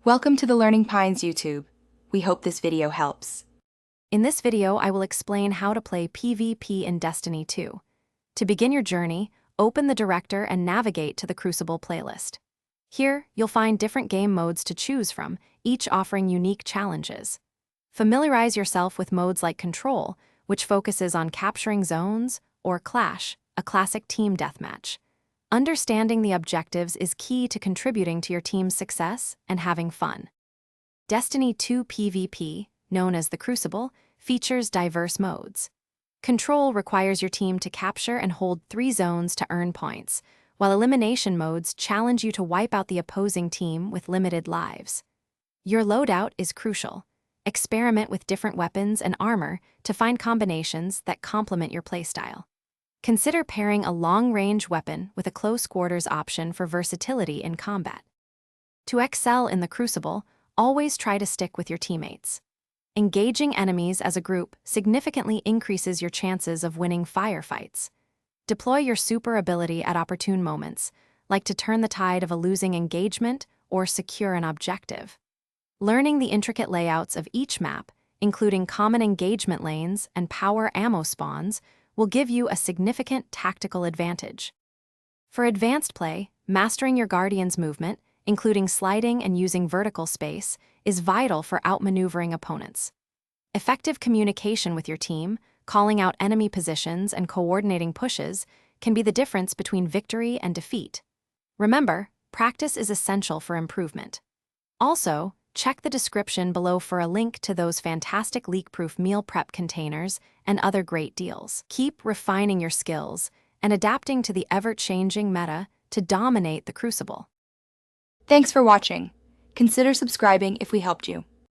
Welcome to the Learning Pines YouTube. We hope this video helps. In this video, I will explain how to play PvP in Destiny 2. To begin your journey, open the director and navigate to the Crucible playlist. Here, you'll find different game modes to choose from, each offering unique challenges. Familiarize yourself with modes like Control, which focuses on capturing zones, or Clash, a classic team deathmatch. Understanding the objectives is key to contributing to your team's success and having fun. Destiny 2 PvP, known as the Crucible, features diverse modes. Control requires your team to capture and hold 3 zones to earn points, while elimination modes challenge you to wipe out the opposing team with limited lives. Your loadout is crucial. Experiment with different weapons and armor to find combinations that complement your playstyle. Consider pairing a long-range weapon with a close-quarters option for versatility in combat. To excel in the Crucible, always try to stick with your teammates. Engaging enemies as a group significantly increases your chances of winning firefights. Deploy your super ability at opportune moments, like to turn the tide of a losing engagement or secure an objective. Learning the intricate layouts of each map, including common engagement lanes and power ammo spawns, will give you a significant tactical advantage. For advanced play, mastering your Guardian's movement, including sliding and using vertical space, is vital for outmaneuvering opponents. Effective communication with your team, calling out enemy positions and coordinating pushes, can be the difference between victory and defeat. Remember, practice is essential for improvement. Also, check the description below for a link to those fantastic leak-proof meal prep containers and other great deals. Keep refining your skills and adapting to the ever-changing meta to dominate the Crucible. Thanks for watching. Consider subscribing if we helped you.